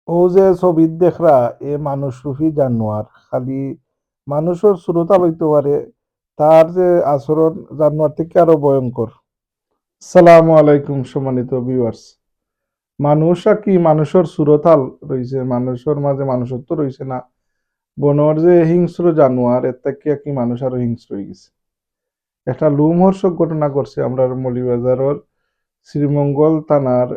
ও যে ছবিত দেখরা এ মানুষ রূপী জানোয়ার খালি মানুষের শ্রোতা লইতে পারে তার যে আচরণ জানোয়ার থেকে আরো ভয়ঙ্কর। সালামু আলাইকুম সম্মানিত ভিউয়ার্স। মানুষ আর কি মানুষের সুরতাল রইছে, মানুষের মাঝে মানুষত্ব রইছে না। বনর যে হিংস্র জানোয়ার এর থেকে কি মানুষ আরো হিংস্র হয়ে গেছে। একটা লোমহর্ষক ঘটনা ঘটছে আমরা মৌলভীবাজারের শ্রীমঙ্গল থানার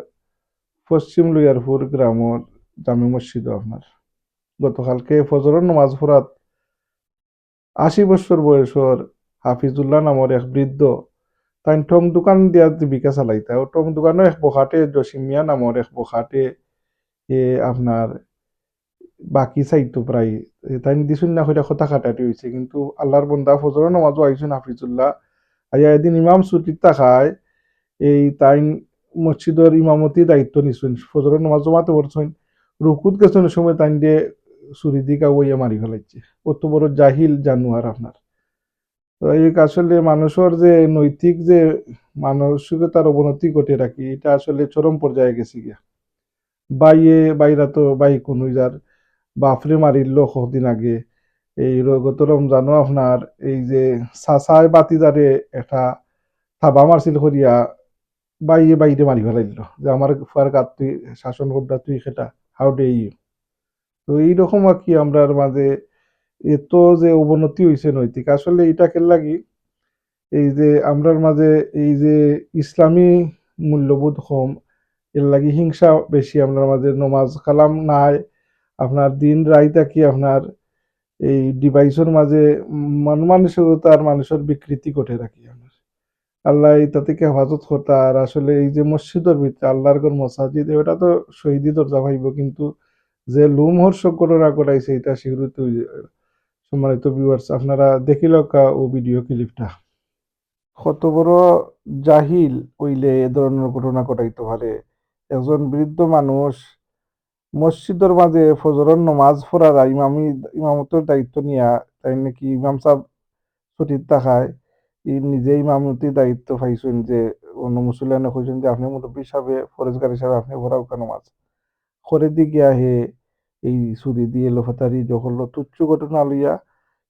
পশ্চিম লুইয়ারপুর গ্রামের জামে মসজিদ আপনার গতকালকে ফজরের নামাজ পড়াত ৮০ বছর বয়সের হাফিজুল্লাহ নামের এক বৃদ্ধ তাই টং দোকান দিয়া জীবিকা চালাইতা ও টং দোকানের এক বখাটে জসিম মিয়া নামের এক বখাটে এ আপনার বাকি চাইতো প্রায় তাই দিছুন না হইটা কথা কাটাটি হয়েছে, কিন্তু আল্লাহর বন্দা ফজরের নামাজও আইসুন হাফিজুল্লাহ আইয়া এদিন ইমাম ছুটির থাকায় এই তাই মসজিদের ইমামতি দায়িত্ব নিছেন, ফজরের নামাজ জমাতে পড়ছেন, রুকুত গেছেন সময় তাই দিয়ে চুরি দিকা বইয়া মারি ফেলাইছে। অত বড় জাহিল জানোয়ার আপনার। তো এই আসলে মানুষের যে নৈতিক যে মানসিকতার অবনতি ঘটে রাখি এটা আসলে চরম পর্যায়ে গেছে গিয়া। বাইরা তো বাই কোন যার বাপরে মারিল কদিন আগে এই গত রমজানও আপনার এই যে চাচায় বাতিদারে একটা থাবা মারছিল করিয়া বাইরে মারি ফেলাইল যে আমার ফুয়ার গাত তুই শাসন করবা তুই সেটা হাউ ডে ইউ। তো এইরকম আর কি আমরার মাঝে এত যে অবনতি হয়েছে নৈতিক আসলে এটা কেন লাগি এই যে আমরার মাঝে এই যে ইসলামী মূল্যবোধ কম, এর লাগি হিংসা বেশি আপনার মাঝে, নমাজ কালাম নাই আপনার, দিন রাইতা কি আপনার এই ডিভাইসের মাঝে মন মানসিকতার মানুষের বিকৃতি ঘটে রাখি আপনার। আল্লাহ এটা থেকে হেফাজত করতা। আর আসলে এই যে মসজিদের ভিতরে আল্লাহর ঘর মসাজিদ ওটা তো শহীদি দরজা পাইব, কিন্তু যে লোমহর্ষক ঘটনা ঘটাইছে এটা স্বীকৃত। সম্মানিত ভিউয়ার্স আপনারা দেখিল ও ভিডিও ক্লিপটা কত বড় জাহিল হইলে এ ধরনের ঘটনা ঘটাইতে পারে। একজন বৃদ্ধ মানুষ মসজিদের মাঝে ফজরের নমাজ পড়ার ইমামতের দায়িত্ব নিয়া তাই নাকি ইমাম সাহেব ছুটির থাকায় ই নিজে ইমামতির দায়িত্ব পাইছেন যে অন্য মুসল্লানে কইছেন যে আপনি মুরব্বী হিসাবে ফরেজগার হিসাবে আপনি পড়াও কেন মাছ করে দি গিয়া হে এই ছুরি দিয়ে লোফাতারি যখন তুচ্ছ ঘটনা লইয়া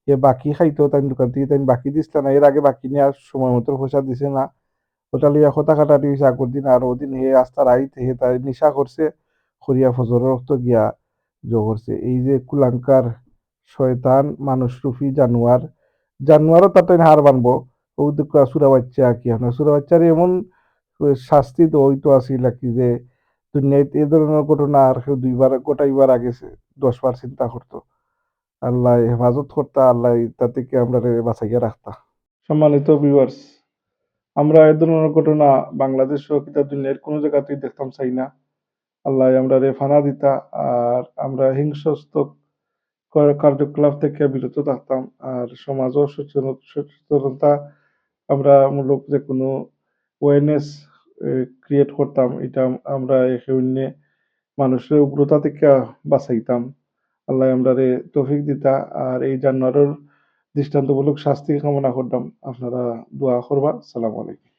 এ বাকি খাইতো তাই দোকান থেকে তাই বাকি দিছিল না, এর আগে বাকি নেওয়ার সময় মতো পয়সা দিছে না, ওটা লইয়া কথা কাটাটি হয়েছে আগের দিন। আর ওদিন হে রাস্তার আইতে হে তাই নিশা করছে করিয়া ফজরের রক্ত গিয়া করছে। এই যে কুলাঙ্কার শয়তান মানুষরূপী জানোয়ার, জানোয়ারও তাতে হার বানবো। ও সুরা বাচ্চা কি আপনার সুরা বাচ্চার এমন শাস্তি তো হইতো আসিল কি যে দুনিয়ায় এ ধরনের ঘটনা আর কেউ দুইবার গোটাইবার আগে 10 বার চিন্তা করতো। আল্লাহ হেফাজত করতা, আল্লাহ তা থেকে আমরা বাঁচাইয়া রাখতা। সম্মানিত ভিউয়ার্স, আমরা এ ধরনের ঘটনা বাংলাদেশ সহ কিতা দুনিয়ার কোনো জায়গাতেই দেখতাম চাই না। আল্লাহ আমরা ফানা দিতা আর আমরা হিংস্রস্ত কার্যকলাপ থেকে বিরত থাকতাম। আর সমাজও সচেতনতা আমরা মূলক যে কোনো অ্যাওয়ারনেস ক্রিয়েট করতাম, এটা আমরা একে মানুষের উগ্রতা থেকে বাঁচাইতাম। আল্লাহ আমরা তৌফিক দিতা। আর এই জানোয়ারের দৃষ্টান্তমূলক শাস্তি কামনা করতাম। আপনারা দোয়া করবা। সালাম আলাইকুম।